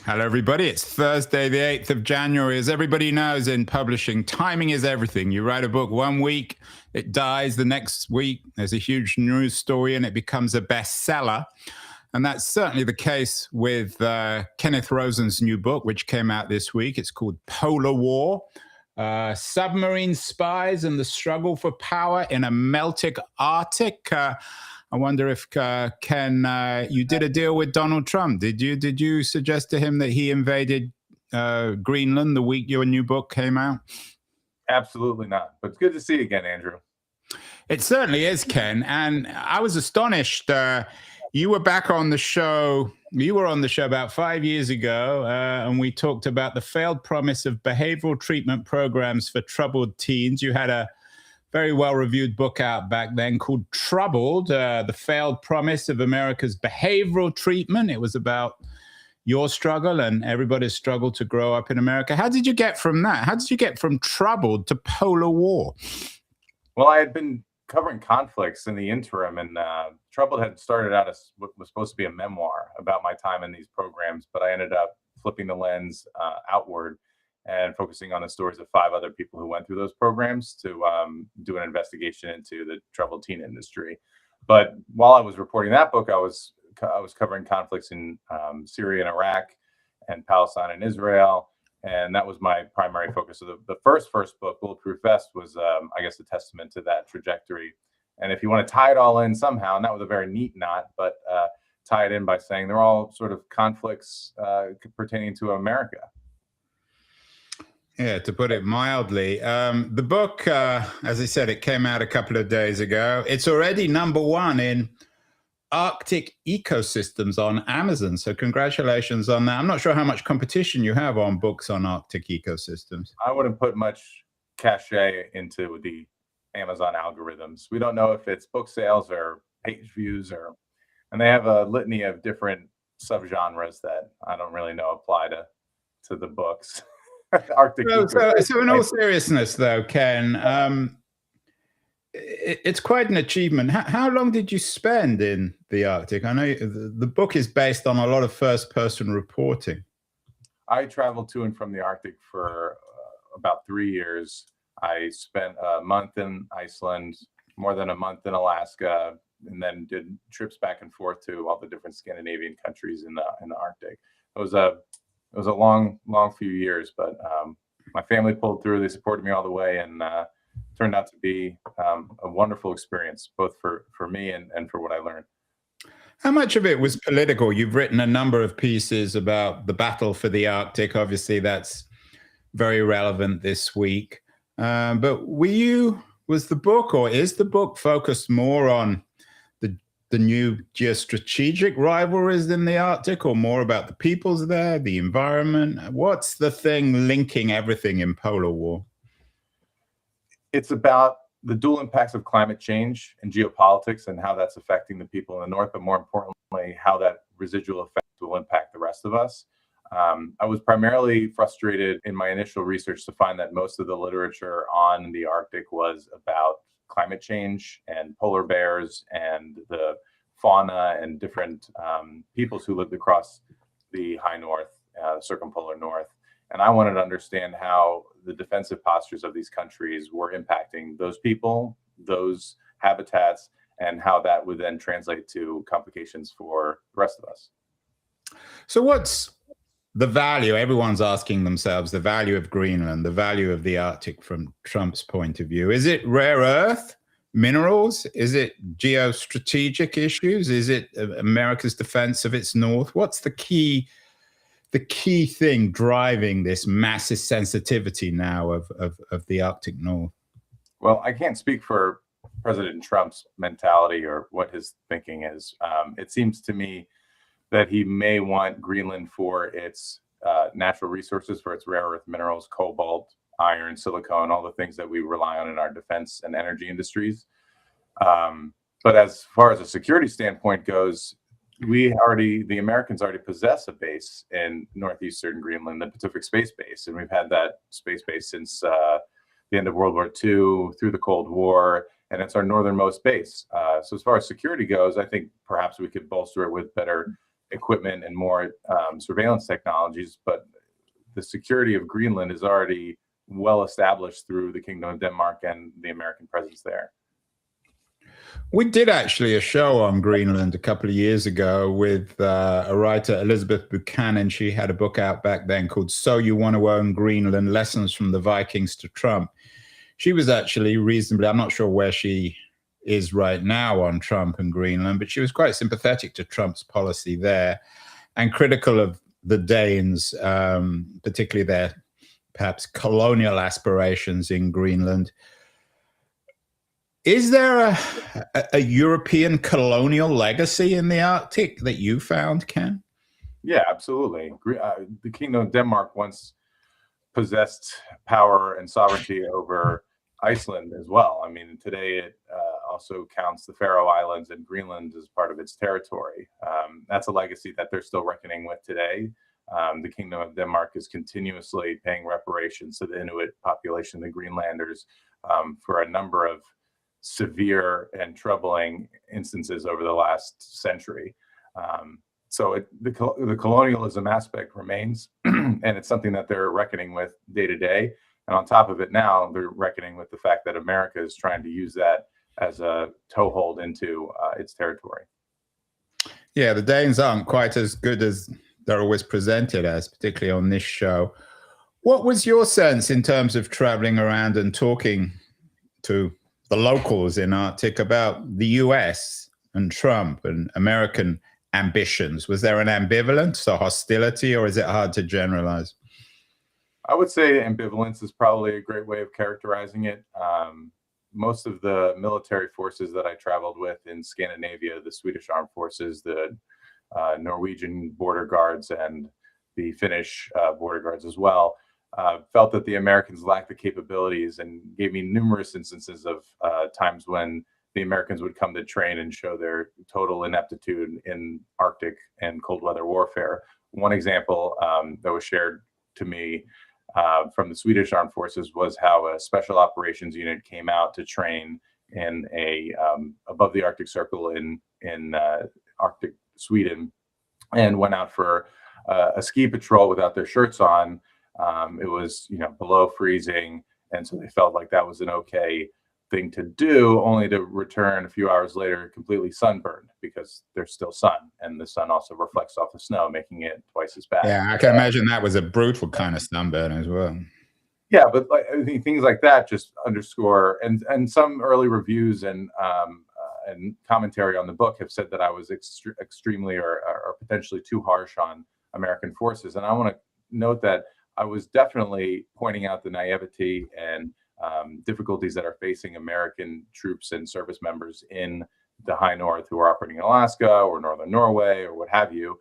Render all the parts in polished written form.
Hello, everybody. It's Thursday, the 8th of January. As everybody knows in publishing, timing is everything. You write a book one week, it dies the next week. There's a huge news story and it becomes a bestseller. And that's certainly the case with Kenneth Rosen's new book, which came out this week. It's called Polar War, Submarine Spies and the Struggle for Power in a Melting Arctic. I wonder if, Ken, you did a deal with Donald Trump. Did you suggest to him that he invaded Greenland the week your new book came out? Absolutely not. But it's good to see you again, Andrew. It certainly is, Ken. And I was astonished. You were back on the show. You were on the show about 5 years ago, and we talked about the failed promise of behavioral treatment programs for troubled teens. You had a very well-reviewed book out back then called Troubled, The Failed Promise of America's Behavioral Treatment. It was about your struggle and everybody's struggle to grow up in America. How did you get from that? How did you get from Troubled to Polar War? Well, I had been covering conflicts in the interim, and Troubled had started out as what was supposed to be a memoir about my time in these programs, but I ended up flipping the lens outward and focusing on the stories of 5 other people who went through those programs to do an investigation into the troubled teen industry. But while I was reporting that book, I was covering conflicts in Syria and Iraq and Palestine and Israel. And that was my primary focus. So the first book, Bulletproof Vest, was, I guess, a testament to that trajectory. And if you want to tie it all in somehow, not with a very neat knot, but tie it in by saying they're all sort of conflicts pertaining to America. Yeah, to put it mildly. The book, as I said, it came out a couple of days ago. It's already #1 in Arctic ecosystems on Amazon. So congratulations on that. I'm not sure how much competition you have on books on Arctic ecosystems. I wouldn't put much cachet into the Amazon algorithms. We don't know if it's book sales or page views, and they have a litany of different subgenres that I don't really know apply to the books. Arctic. So in all seriousness, though, Ken, it's quite an achievement. How long did you spend in the Arctic? I know the book is based on a lot of first-person reporting. I traveled to and from the Arctic for about 3 years. I spent a month in Iceland, more than a month in Alaska, and then did trips back and forth to all the different Scandinavian countries in the Arctic. It was a long few years, but my family pulled through. They supported me all the way, and turned out to be a wonderful experience, both for me and for what I learned. How much of it was political? You've written a number of pieces about the battle for the Arctic. Obviously, that's very relevant this week. But was the book, or is the book, focused more on the new geostrategic rivalries in the Arctic, or more about the peoples there, the environment? What's the thing linking everything in Polar War? It's about the dual impacts of climate change and geopolitics and how that's affecting the people in the North, but more importantly, how that residual effect will impact the rest of us. I was primarily frustrated in my initial research to find that most of the literature on the Arctic was about climate change and polar bears and the fauna and different peoples who lived across the high north, circumpolar north. And I wanted to understand how the defensive postures of these countries were impacting those people, those habitats, and how that would then translate to complications for the rest of us. So what's the value? Everyone's asking themselves the value of Greenland, the value of the Arctic from Trump's point of view. Is it rare earth minerals? Is it geostrategic issues? Is it America's defense of its north? What's the key thing driving this massive sensitivity now of the Arctic North? Well, I can't speak for President Trump's mentality or what his thinking is. It seems to me that he may want Greenland for its natural resources, for its rare earth minerals, cobalt, iron, silicone, all the things that we rely on in our defense and energy industries. But as far as a security standpoint goes, the Americans already possess a base in northeastern Greenland, the Pacific Space Base, and we've had that space base since the end of World War II, through the Cold War, and it's our northernmost base. So as far as security goes, I think perhaps we could bolster it with better equipment and more surveillance technologies, but the security of Greenland is already well established through the Kingdom of Denmark and the American presence there. We did actually a show on Greenland a couple of years ago with a writer, Elizabeth Buchanan. She had a book out back then called So You Want to Own Greenland, Lessons from the Vikings to Trump. She was actually reasonably, I'm not sure where she is right now on Trump and Greenland, but she was quite sympathetic to Trump's policy there and critical of the Danes, particularly their perhaps colonial aspirations in Greenland. Is there a European colonial legacy in the Arctic that you found, Ken? Yeah, absolutely. The Kingdom of Denmark once possessed power and sovereignty over Iceland as well. I mean, today it also counts the Faroe Islands and Greenland as part of its territory. That's a legacy that they're still reckoning with today. The Kingdom of Denmark is continuously paying reparations to the Inuit population, the Greenlanders, for a number of severe and troubling instances over the last century. So the colonialism aspect remains, and it's something that they're reckoning with day to day. And on top of it now, they're reckoning with the fact that America is trying to use that as a toehold into its territory. Yeah, the Danes aren't quite as good as they're always presented as, particularly on this show. What was your sense in terms of traveling around and talking to the locals in Arctic about the US and Trump and American ambitions? Was there an ambivalence or hostility, or is it hard to generalize? I would say ambivalence is probably a great way of characterizing it. Most of the military forces that I traveled with in Scandinavia, the Swedish Armed Forces, the Norwegian border guards, and the Finnish border guards as well, felt that the Americans lacked the capabilities, and gave me numerous instances of times when the Americans would come to train and show their total ineptitude in Arctic and cold weather warfare. One example that was shared to me from the Swedish Armed Forces was how a special operations unit came out to train in a above the Arctic Circle in Arctic Sweden, and went out for a ski patrol without their shirts on. It was, below freezing, and so they felt like that was an okay thing to do, only to return a few hours later completely sunburned, because there's still sun, and the sun also reflects off the snow, making it twice as bad. Yeah, I can imagine that was a brutal kind of sunburn as well. Yeah, but I think things like that just underscore, and some early reviews and commentary on the book have said that I was extremely or potentially too harsh on American forces, and I want to note that I was definitely pointing out the naivety and difficulties that are facing American troops and service members in the high north who are operating in Alaska or northern Norway or what have you,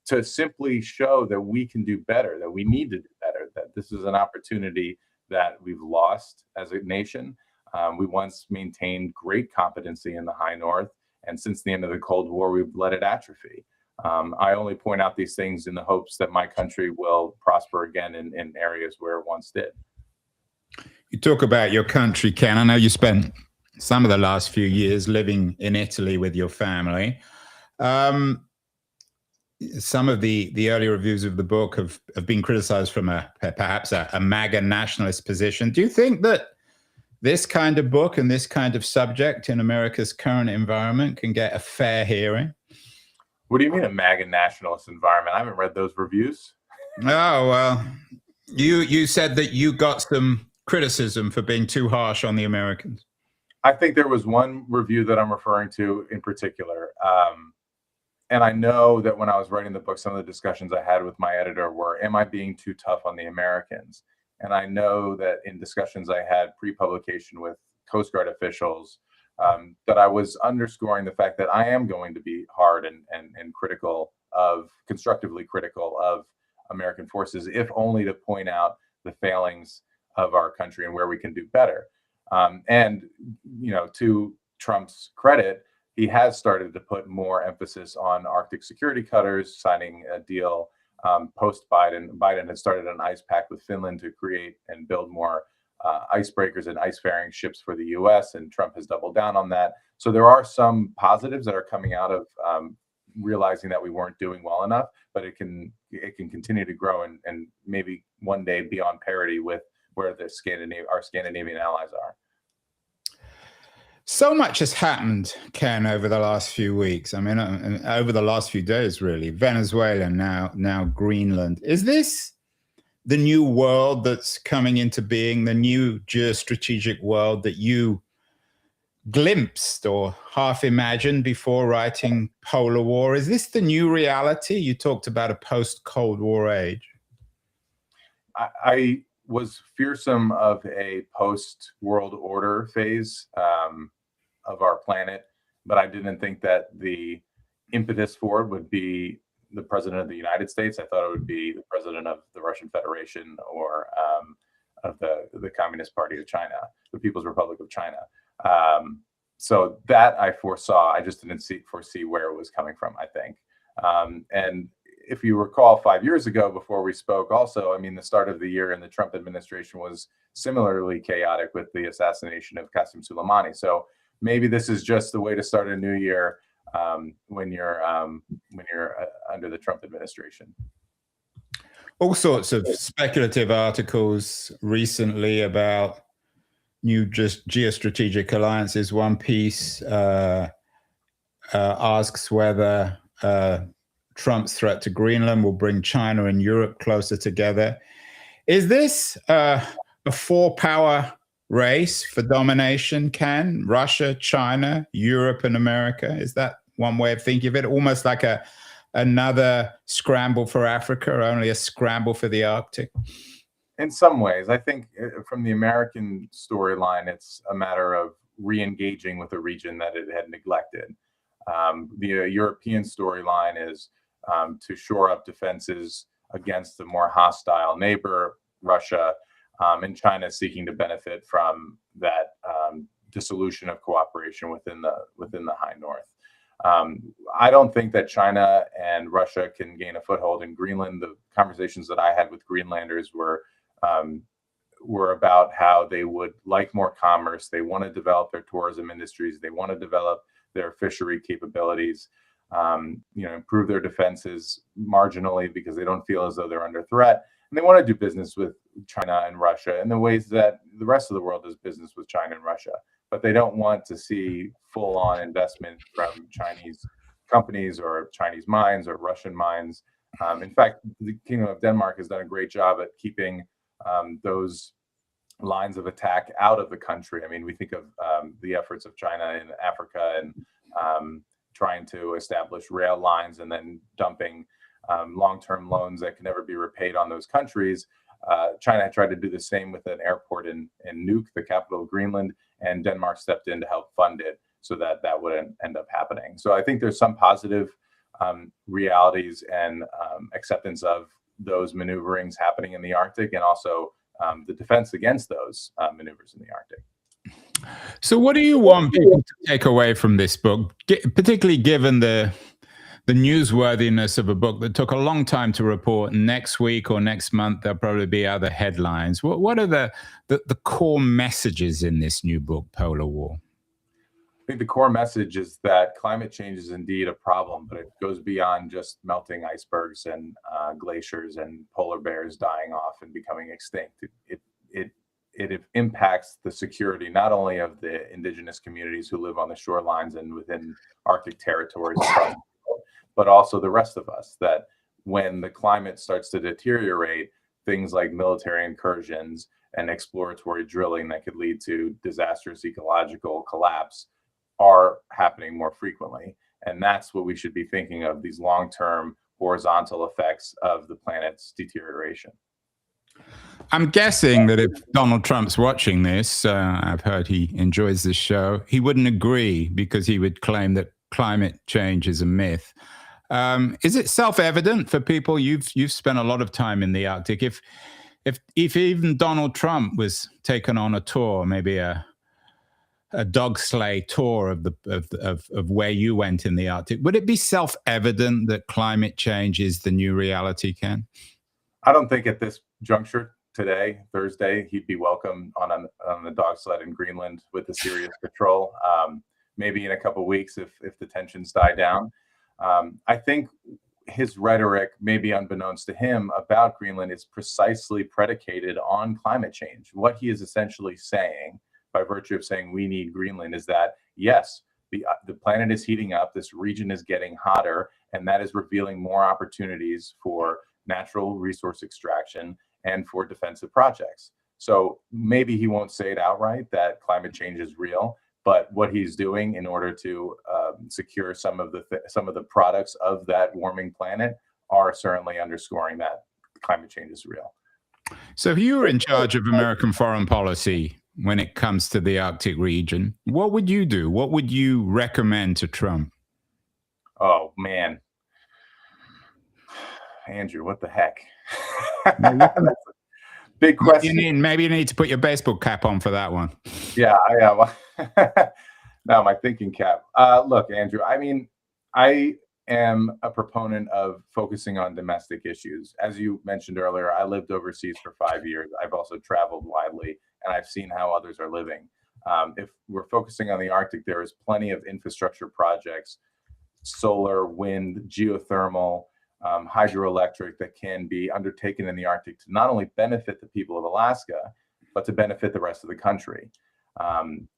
to simply show that we can do better, that we need to do better, that this is an opportunity that we've lost as a nation. We once maintained great competency in the high north, and since the end of the Cold War, we've let it atrophy. I only point out these things in the hopes that my country will prosper again in areas where it once did. You talk about your country, Ken. I know you spent some of the last few years living in Italy with your family. Some of the early reviews of the book have been criticized from perhaps a MAGA nationalist position. Do you think that this kind of book and this kind of subject in America's current environment can get a fair hearing? What do you mean a MAGA nationalist environment? I haven't read those reviews. Oh, well, you said that you got some criticism for being too harsh on the Americans. I think there was one review that I'm referring to in particular. And I know that when I was writing the book, some of the discussions I had with my editor were, am I being too tough on the Americans? And I know that in discussions I had pre-publication with Coast Guard officials, that I was underscoring the fact that I am going to be hard and constructively critical of American forces, if only to point out the failings of our country and where we can do better. And to Trump's credit, he has started to put more emphasis on Arctic security cutters, signing a deal post-Biden. Biden had started an ice pact with Finland to create and build more icebreakers and ice-faring ships for the U.S., and Trump has doubled down on that. So there are some positives that are coming out of realizing that we weren't doing well enough, but it can continue to grow and maybe one day be on parity with where our Scandinavian allies are. So much has happened, Ken, over the last few weeks. I mean, over the last few days, really. Venezuela, now Greenland. Is this the new world that's coming into being, the new geostrategic world that you glimpsed or half imagined before writing Polar War? Is this the new reality? You talked about a post-Cold War age. I was fearsome of a post-world order phase of our planet, but I didn't think that the impetus for it would be the president of the United States. I thought it would be the president of the Russian Federation or of the Communist Party of China, the People's Republic of China. So that I foresaw. I just didn't foresee where it was coming from, I think. And if you recall 5 years ago, before we spoke also, I mean, the start of the year in the Trump administration was similarly chaotic with the assassination of Qasem Soleimani. So maybe this is just the way to start a new year when you're under the Trump administration. All sorts of speculative articles recently about new geostrategic alliances. One piece asks whether Trump's threat to Greenland will bring China and Europe closer together. Is this a four-power race for domination, Ken? Russia, China, Europe, and America? Is that one way of thinking of it? Almost like another scramble for Africa, only a scramble for the Arctic? In some ways, I think from the American storyline, it's a matter of re-engaging with a region that it had neglected. The European storyline is to shore up defenses against the more hostile neighbor, Russia, and China seeking to benefit from that dissolution of cooperation within the High North. I don't think that China and Russia can gain a foothold in Greenland. The conversations that I had with Greenlanders were about how they would like more commerce. They want to develop their tourism industries. They want to develop their fishery capabilities, improve their defenses marginally because they don't feel as though they're under threat. And they want to do business with China and Russia in the ways that the rest of the world does business with China and Russia. But they don't want to see full-on investment from Chinese companies or Chinese mines or Russian mines. In fact, the Kingdom of Denmark has done a great job at keeping those lines of attack out of the country. I mean, we think of the efforts of China in Africa and trying to establish rail lines and then dumping long-term loans that can never be repaid on those countries. China tried to do the same with an airport in Nuuk, the capital of Greenland, and Denmark stepped in to help fund it so that wouldn't end up happening. So I think there's some positive realities and acceptance of those maneuverings happening in the Arctic, and also the defense against those maneuvers in the Arctic. So what do you want people to take away from this book, particularly given the newsworthiness of a book that took a long time to report? Next week or next month, there'll probably be other headlines. What are the core messages in this new book, Polar War? I think the core message is that climate change is indeed a problem, but it goes beyond just melting icebergs and glaciers and polar bears dying off and becoming extinct. It impacts the security not only of the indigenous communities who live on the shorelines and within Arctic territories across the world, but also the rest of us. That when the climate starts to deteriorate, things like military incursions and exploratory drilling that could lead to disastrous ecological collapse are happening more frequently. And that's what we should be thinking of, these long-term horizontal effects of the planet's deterioration. I'm guessing that if Donald Trump's watching this, I've heard he enjoys this show, he wouldn't agree because he would claim that climate change is a myth. Is it self-evident for people? You've spent a lot of time in the Arctic. If even Donald Trump was taken on a tour, maybe a dog sleigh tour of where you went in the Arctic, would it be self-evident that climate change is the new reality, Ken? I don't think at this juncture today, Thursday, he'd be welcome on the dog sled in Greenland with a serious patrol. Maybe in a couple of weeks if the tensions die down. I think his rhetoric, maybe unbeknownst to him, about Greenland is precisely predicated on climate change. What he is essentially saying, by virtue of saying we need Greenland, is that yes, the planet is heating up, this region is getting hotter, and that is revealing more opportunities for natural resource extraction and for defensive projects. So maybe he won't say it outright that climate change is real, but what he's doing in order to secure some of the products of that warming planet are certainly underscoring that climate change is real. So if you were in charge of American foreign policy when it comes to the Arctic region, what would you do? What would you recommend to Trump? Oh man, Andrew, what the heck? Big question. Maybe you need to put your baseball cap on for that one. Yeah, well, no, my thinking cap. Look, Andrew, I mean, I am a proponent of focusing on domestic issues. As you mentioned earlier, I lived overseas for 5 years. I've also traveled widely, and I've seen how others are living. If we're focusing on the Arctic, there is plenty of infrastructure projects, solar, wind, geothermal, hydroelectric, that can be undertaken in the Arctic to not only benefit the people of Alaska, but to benefit the rest of the country.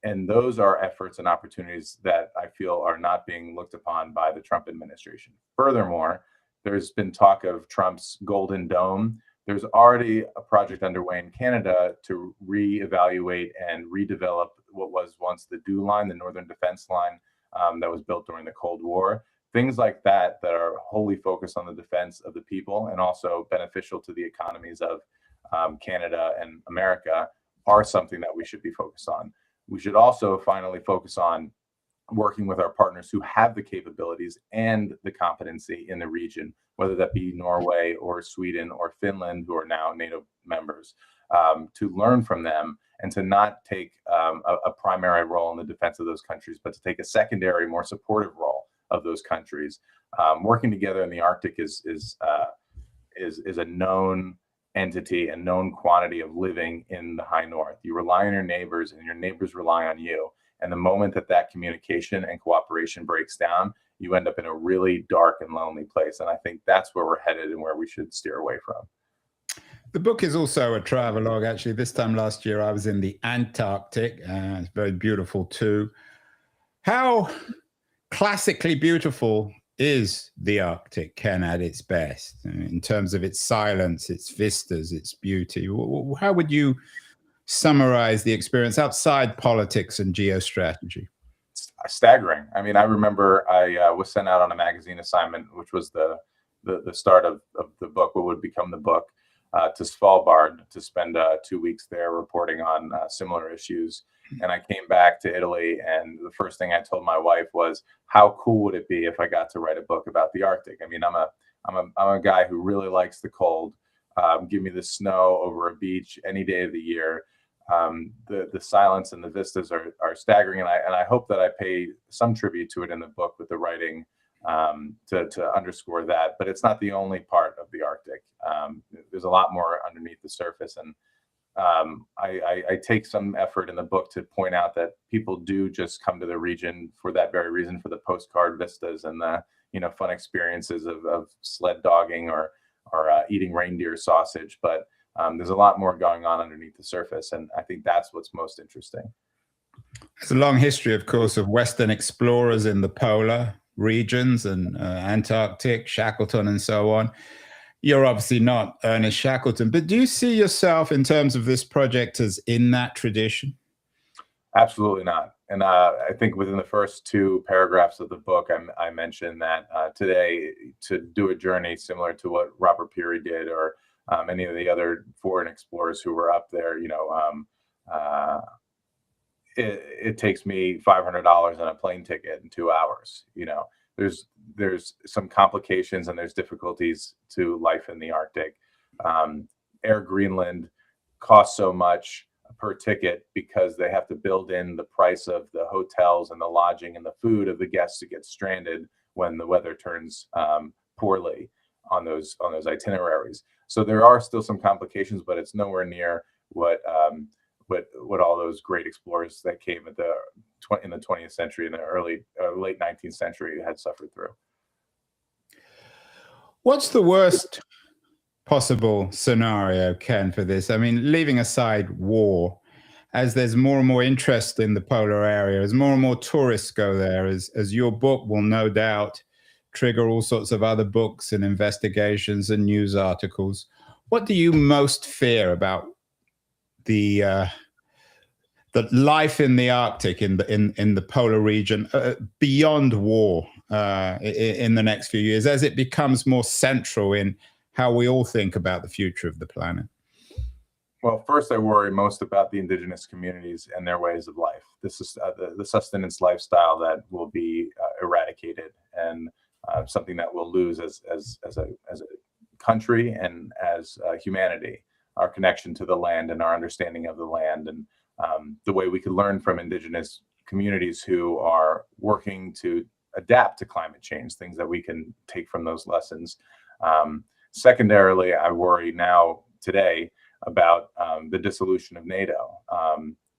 And those are efforts and opportunities that I feel are not being looked upon by the Trump administration. Furthermore, there's been talk of Trump's Golden Dome. There's already a project underway in Canada to reevaluate and redevelop what was once the DEW line, the Northern Defense Line, that was built during the Cold War. Things like that are wholly focused on the defense of the people and also beneficial to the economies of Canada and America are something that we should be focused on. We should also finally focus on working with our partners who have the capabilities and the competency in the region, whether that be Norway or Sweden or Finland, who are now NATO members, to learn from them and to not take a primary role in the defense of those countries, but to take a secondary, more supportive role of those countries. Working together in the Arctic is a known entity, a known quantity of living in the high north. You rely on your neighbors and your neighbors rely on you. And the moment that communication and cooperation breaks down, you end up in a really dark and lonely place. And I think that's where we're headed and where we should steer away from. The book is also a travelogue. Actually, this time last year, I was in the Antarctic. It's very beautiful too. How classically beautiful is the Arctic, Ken, at its best, in terms of its silence, its vistas, its beauty? How would you summarize the experience outside politics and geostrategy? Staggering. I mean, I remember I was sent out on a magazine assignment, which was the start of the book, what would become the book, to Svalbard to spend 2 weeks there reporting on similar issues. And I came back to Italy, and the first thing I told my wife was, how cool would it be if I got to write a book about the Arctic? I mean, I'm a guy who really likes the cold. Give me the snow over a beach any day of the year. The silence and the vistas are staggering, and I hope that I pay some tribute to it in the book with the writing, to underscore that. But it's not the only part of the Arctic. There's a lot more underneath the surface, and I take some effort in the book to point out that people do just come to the region for that very reason, for the postcard vistas and the fun experiences of sled dogging or eating reindeer sausage. But there's a lot more going on underneath the surface, and I think that's what's most interesting. There's a long history, of course, of Western explorers in the polar regions and Antarctic, Shackleton and so on. You're obviously not Ernest Shackleton, but do you see yourself in terms of this project as in that tradition? Absolutely not. And I think within the first 2 paragraphs of the book, I mentioned that today, to do a journey similar to what Robert Peary did, or any of the other foreign explorers who were up there, it takes me $500 on a plane ticket in 2 hours. There's some complications and there's difficulties to life in the Arctic. Air Greenland costs so much per ticket because they have to build in the price of the hotels and the lodging and the food of the guests who get stranded when the weather turns poorly on those itineraries. So there are still some complications, but it's nowhere near what all those great explorers that came in the 20th century and the late 19th century had suffered through. What's the worst possible scenario, Ken, for this? I mean, leaving aside war, as there's more and more interest in the polar area, as more and more tourists go there, as your book will no doubt trigger all sorts of other books and investigations and news articles. What do you most fear about the life in the Arctic, in the polar region, beyond war, in the next few years, as it becomes more central in how we all think about the future of the planet? Well, first, I worry most about the indigenous communities and their ways of life. This is the sustenance lifestyle that will be eradicated, and something that we'll lose as a country and as humanity. Our connection to the land and our understanding of the land, and the way we could learn from indigenous communities who are working to adapt to climate change, things that we can take from those lessons. Secondarily, I worry now today about the dissolution of NATO.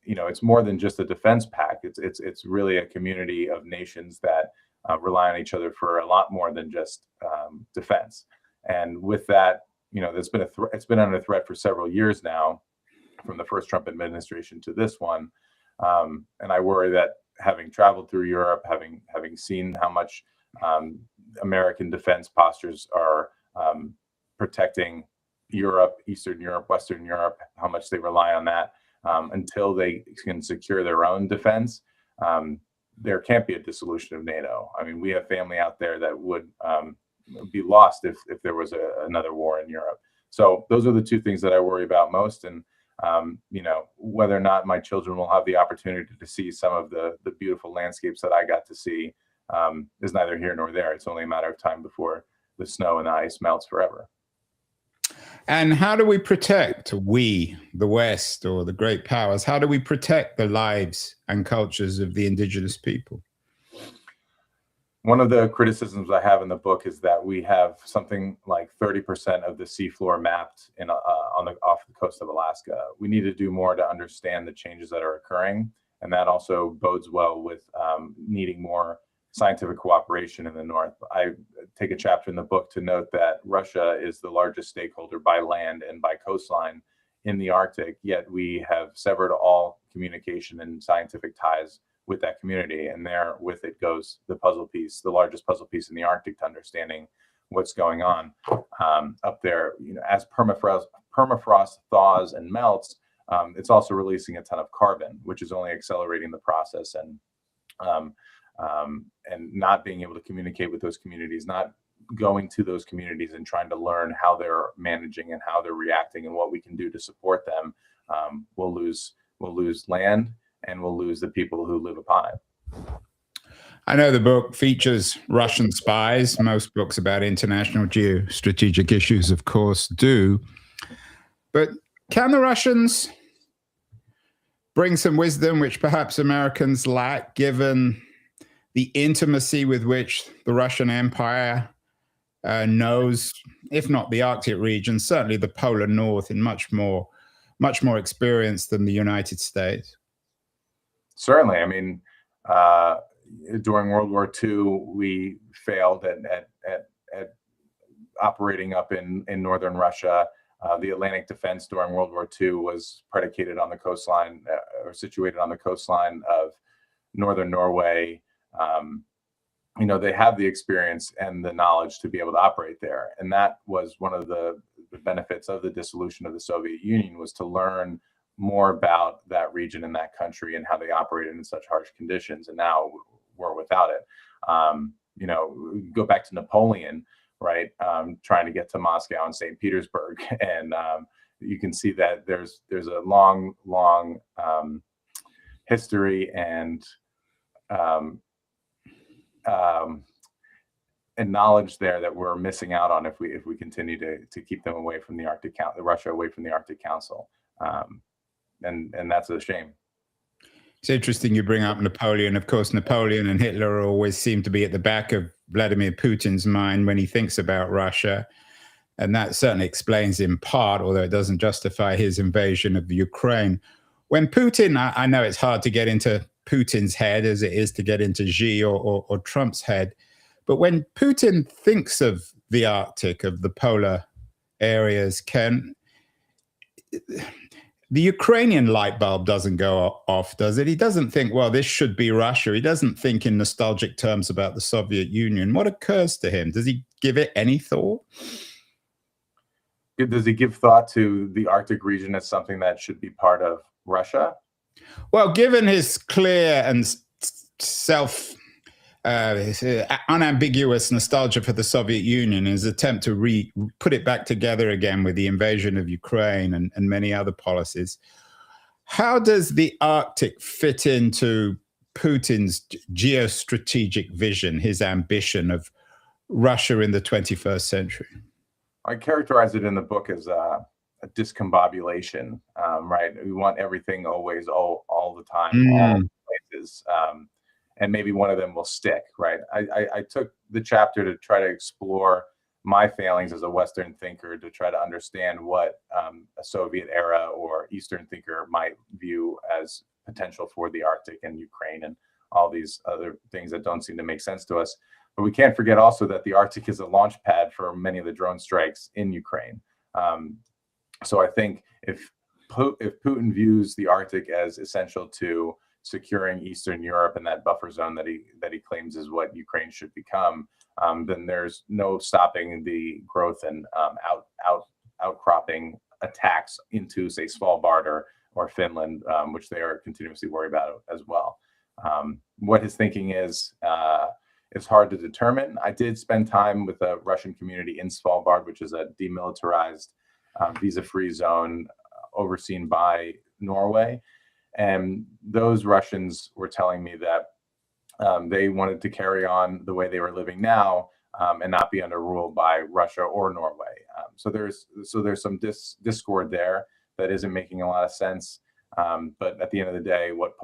It's more than just a defense pact. It's really a community of nations that rely on each other for a lot more than just defense. And with that, there's been it's been under threat for several years now, from the first Trump administration to this one. And I worry that, having traveled through Europe, having seen how much American defense postures are protecting Europe, Eastern Europe, Western Europe, how much they rely on that until they can secure their own defense. There can't be a dissolution of NATO. I mean, we have family out there that would be lost if there was another war in Europe. So those are the two things that I worry about most. And whether or not my children will have the opportunity to see some of the beautiful landscapes that I got to see is neither here nor there. It's only a matter of time before the snow and the ice melts forever. And how do we protect, the West or the great powers, how do we protect the lives and cultures of the indigenous people? One of the criticisms I have in the book is that we have something like 30% of the seafloor mapped off the coast of Alaska. We need to do more to understand the changes that are occurring, and that also bodes well with needing more scientific cooperation in the north. I take a chapter in the book to note that Russia is the largest stakeholder by land and by coastline in the Arctic, yet we have severed all communication and scientific ties with that community. And there with it goes the puzzle piece, the largest puzzle piece in the Arctic, to understanding what's going on up there. As permafrost thaws and melts, it's also releasing a ton of carbon, which is only accelerating the process. And not being able to communicate with those communities, not going to those communities and trying to learn how they're managing and how they're reacting and what we can do to support them, we'll lose land, and we'll lose the people who live upon it. I know the book features Russian spies. Most books about international geostrategic issues, of course, do. But can the Russians bring some wisdom which perhaps Americans lack, given the intimacy with which the Russian Empire knows, if not the Arctic region, certainly the polar north, in much more experience than the United States? Certainly. I mean, during World War II, we failed at operating up in northern Russia. The Atlantic defense during World War II was predicated on the coastline, or situated on the coastline of northern Norway. They have the experience and the knowledge to be able to operate there. And that was one of the benefits of the dissolution of the Soviet Union, was to learn more about that region and that country and how they operated in such harsh conditions. And now we're without it. Go back to Napoleon, right? Trying to get to Moscow and St. Petersburg. And you can see that there's a long history and knowledge there that we're missing out on if we continue to keep them away from the Arctic Russia away from the Arctic Council, and that's a shame. It's interesting you bring up Napoleon. Of course, Napoleon and Hitler always seem to be at the back of Vladimir Putin's mind when he thinks about Russia, and that certainly explains in part, although it doesn't justify his invasion of Ukraine. When Putin, I know it's hard to get into Putin's head as it is to get into Xi or Trump's head, but when Putin thinks of the Arctic, of the polar areas, Ken, the Ukrainian light bulb doesn't go off, does it? He doesn't think, well, this should be Russia. He doesn't think in nostalgic terms about the Soviet Union. What occurs to him? Does he give it any thought? Does he give thought to the Arctic region as something that should be part of Russia? Well, given his clear and self unambiguous nostalgia for the Soviet Union, his attempt to put it back together again with the invasion of Ukraine and many other policies, how does the Arctic fit into Putin's geostrategic vision, his ambition of Russia in the 21st century? I characterize it in the book as a discombobulation, right? We want everything always, all the time, all places. And maybe one of them will stick, right? I took the chapter to try to explore my failings as a Western thinker, to try to understand what a Soviet era or Eastern thinker might view as potential for the Arctic and Ukraine and all these other things that don't seem to make sense to us. But we can't forget also that the Arctic is a launch pad for many of the drone strikes in Ukraine. So I think if Putin views the Arctic as essential to securing Eastern Europe and that buffer zone that he claims is what Ukraine should become, then there's no stopping the growth and outcropping attacks into, say, Svalbard or Finland, which they are continuously worried about as well. What his thinking is hard to determine. I did spend time with a Russian community in Svalbard, which is a demilitarized, visa-free zone overseen by Norway. And those Russians were telling me that they wanted to carry on the way they were living now, and not be under rule by Russia or Norway. So there's some discord there that isn't making a lot of sense. But at the end of the day, what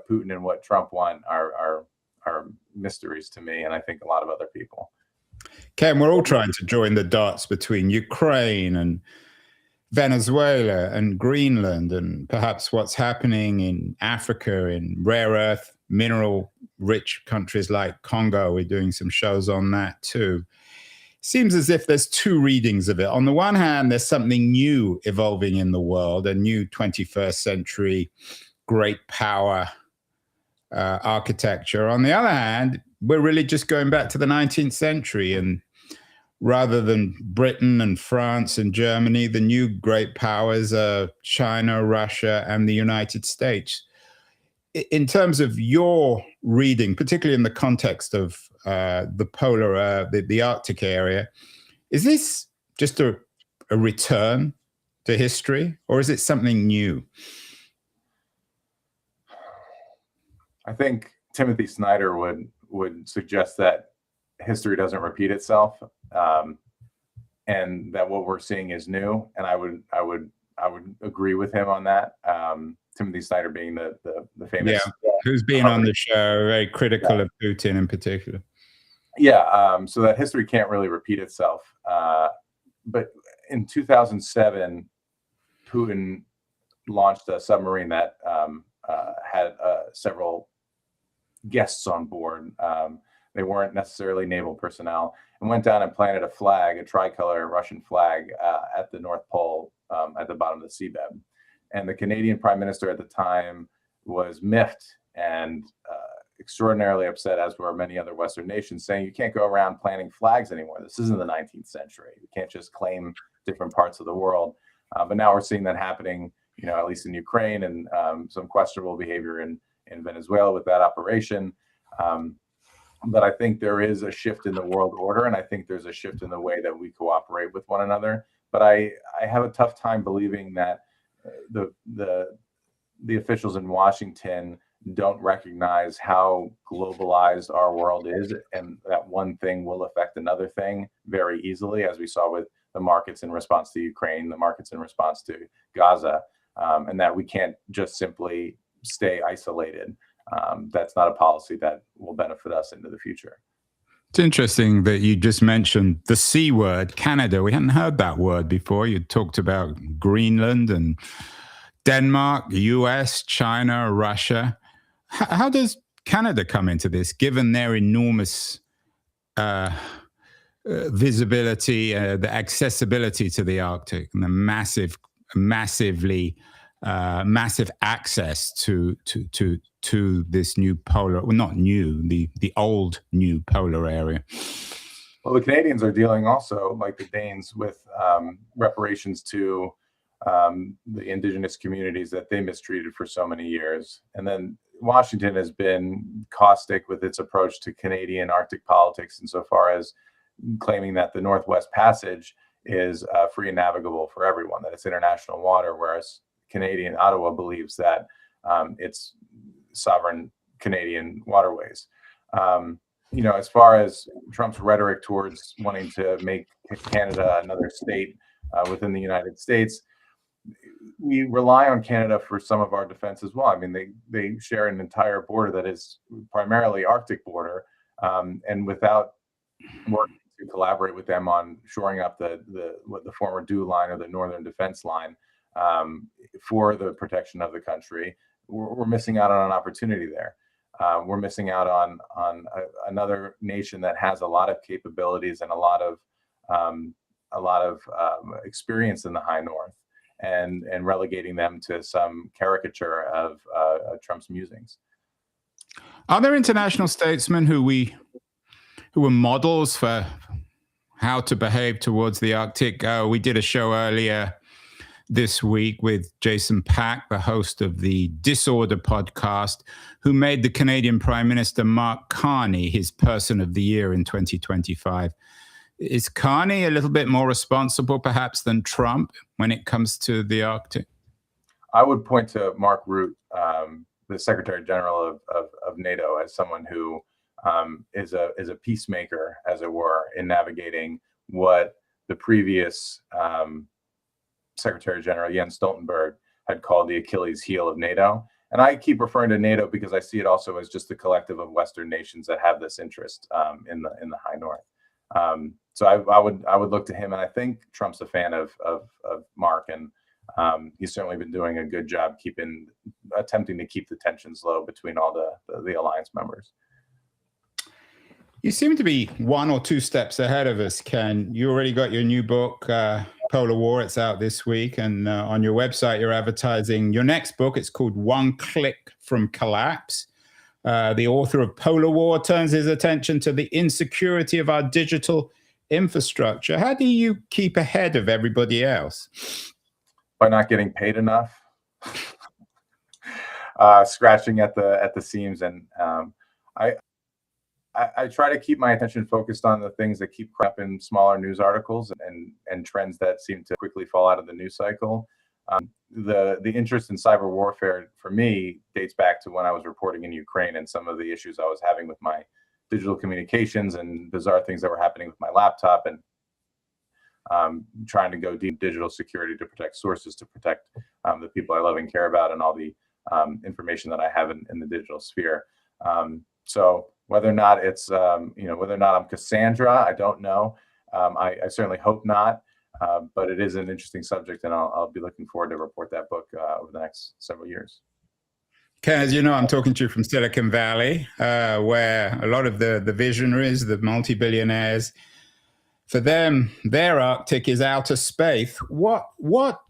Putin and what Trump want are mysteries to me, and I think a lot of other people. Ken, we're all trying to join the dots between Ukraine and Venezuela and Greenland, and perhaps what's happening in Africa, in rare earth, mineral-rich countries like Congo. We're doing some shows on that too. Seems as if there's two readings of it. On the one hand, there's something new evolving in the world, a new 21st century great power architecture. On the other hand, we're really just going back to the 19th century, and rather than Britain and France and Germany, the new great powers are China, Russia, and the United States. In terms of your reading, particularly in the context of the polar, the Arctic area, is this just a return to history, or is it something new? I think Timothy Snyder would suggest that history doesn't repeat itself, and that what we're seeing is new. And I would agree with him on that. Timothy Snyder being the famous, who's been on the show, very critical of Putin in particular. So that history can't really repeat itself. But in 2007, Putin launched a submarine that had several guests on board. They weren't necessarily naval personnel, and went down and planted a flag, a tricolor Russian flag, at the North Pole, at the bottom of the seabed. And the Canadian Prime Minister at the time was miffed and extraordinarily upset, as were many other Western nations, saying you can't go around planting flags anymore. This isn't the 19th century. You can't just claim different parts of the world. But now we're seeing that happening, at least in Ukraine, and some questionable behavior in Venezuela with that operation. But I think there is a shift in the world order, and I think there's a shift in the way that we cooperate with one another. But I have a tough time believing that the officials in Washington don't recognize how globalized our world is, and that one thing will affect another thing very easily, as we saw with the markets in response to Ukraine, the markets in response to Gaza, and that we can't just simply stay isolated. That's not a policy that will benefit us into the future. It's interesting that you just mentioned the C word, Canada. We hadn't heard that word before. You talked about Greenland and Denmark, US, China, Russia. How does Canada come into this, given their enormous visibility, the accessibility to the Arctic, and the massive access to this new polar, well, not new, the old new polar area. Well, the Canadians are dealing also, like the Danes, with reparations to the indigenous communities that they mistreated for so many years. And then Washington has been caustic with its approach to Canadian Arctic politics insofar as claiming that the Northwest Passage is free and navigable for everyone, that it's international water, whereas Canadian Ottawa believes that it's sovereign Canadian waterways. As far as Trump's rhetoric towards wanting to make Canada another state within the United States, we rely on Canada for some of our defense as well. I mean, they share an entire border that is primarily Arctic border, and without working to collaborate with them on shoring up the former DEW line or the Northern Defense Line for the protection of the country, we're missing out on an opportunity there. We're missing out on another nation that has a lot of capabilities and a lot of experience in the high north, and relegating them to some caricature of Trump's musings. Are there international statesmen who are models for how to behave towards the Arctic? We did a show earlier this week with Jason Pack, the host of the Disorder podcast, who made the Canadian Prime Minister Mark Carney his Person of the Year in 2025. Is Carney a little bit more responsible, perhaps, than Trump when it comes to the Arctic? I would point to Mark Rutte, the Secretary General of NATO, as someone who is a peacemaker, as it were, in navigating what the previous Secretary General Jens Stoltenberg had called the Achilles heel of NATO. And I keep referring to NATO because I see it also as just the collective of Western nations that have this interest in the high north. So I would look to him, and I think Trump's a fan of Mark, and he's certainly been doing a good job attempting to keep the tensions low between all the alliance members. You seem to be one or two steps ahead of us, Ken. You already got your new book, Polar War. It's out this week. And on your website, you're advertising your next book. It's called One Click from Collapse. The author of Polar War turns his attention to the insecurity of our digital infrastructure. How do you keep ahead of everybody else? By not getting paid enough, scratching at the seams. And I try to keep my attention focused on the things that keep crop in smaller news articles and trends that seem to quickly fall out of the news cycle. The interest in cyber warfare for me dates back to when I was reporting in Ukraine and some of the issues I was having with my digital communications and bizarre things that were happening with my laptop, and trying to go deep digital security to protect sources, to protect the people I love and care about, and all the information that I have in the digital sphere. So whether or not it's, whether or not I'm Cassandra, I don't know. I certainly hope not, but it is an interesting subject, and I'll be looking forward to report that book over the next several years. Ken, as you know, I'm talking to you from Silicon Valley, where a lot of the visionaries, the multi-billionaires, for them, their Arctic is outer space. What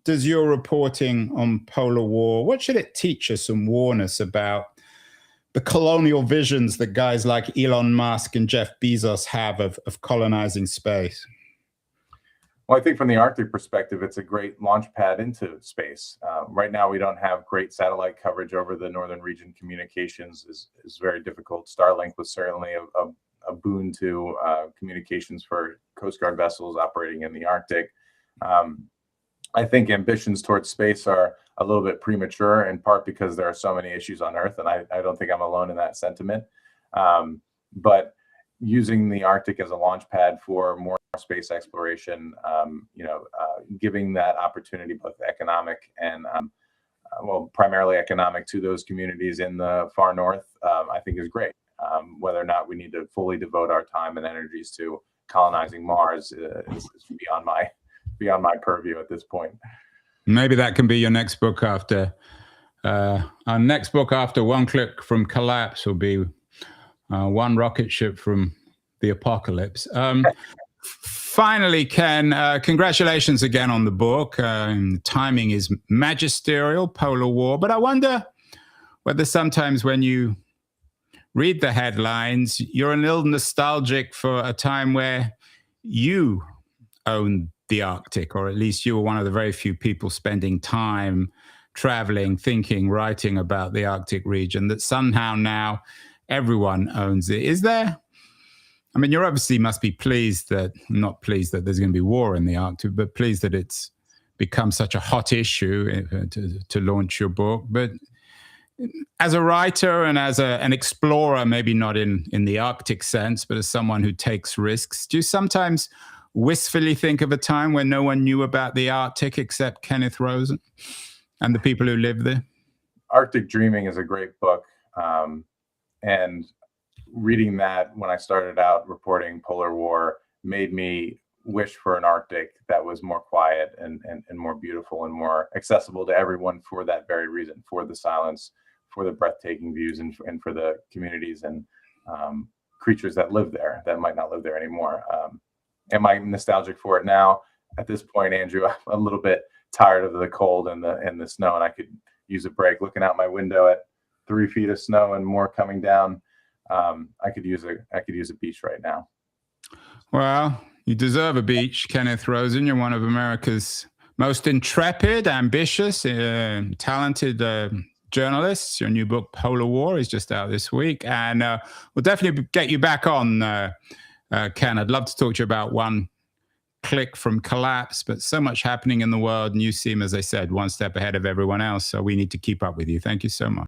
does your reporting on polar war, what should it teach us and warn us about the colonial visions that guys like Elon Musk and Jeff Bezos have of colonizing space? Well, I think from the Arctic perspective, it's a great launch pad into space. Right now, we don't have great satellite coverage over the northern region. Communications is very difficult. Starlink was certainly a boon to communications for Coast Guard vessels operating in the Arctic. I think ambitions towards space are a little bit premature, in part because there are so many issues on Earth, and I don't think I'm alone in that sentiment. But using the Arctic as a launch pad for more space exploration, giving that opportunity, both economic and, primarily economic, to those communities in the far north, I think is great. Whether or not we need to fully devote our time and energies to colonizing Mars is beyond my purview at this point. Maybe that can be your next book after. Our next book after One Click from Collapse will be One Rocket Ship from the apocalypse. Finally, Ken, congratulations again on the book. Timing is magisterial, polar war. But I wonder whether sometimes when you read the headlines, you're a little nostalgic for a time where you owned the Arctic, or at least you were one of the very few people spending time traveling, thinking, writing about the Arctic region, that somehow now everyone owns it. Is there? I mean, you obviously must be pleased that, not pleased that there's going to be war in the Arctic, but pleased that it's become such a hot issue to launch your book. But as a writer and as an explorer, maybe not in the Arctic sense, but as someone who takes risks, do you sometimes wistfully think of a time when no one knew about the Arctic except Kenneth Rosen and the people who live there? Arctic Dreaming is a great book. And reading that when I started out reporting polar war made me wish for an Arctic that was more quiet and more beautiful and more accessible to everyone for that very reason, for the silence, for the breathtaking views, and for the communities and creatures that live there that might not live there anymore. Am I nostalgic for it now? At this point, Andrew, I'm a little bit tired of the cold and the snow, and I could use a break. Looking out my window at 3 feet of snow and more coming down, I could use a beach right now. Well, you deserve a beach, Kenneth Rosen. You're one of America's most intrepid, ambitious, talented journalists. Your new book, Polar War, is just out this week, and we'll definitely get you back on, Ken. I'd love to talk to you about one click from collapse, but so much happening in the world, and you seem, as I said, one step ahead of everyone else. So we need to keep up with you. Thank you so much.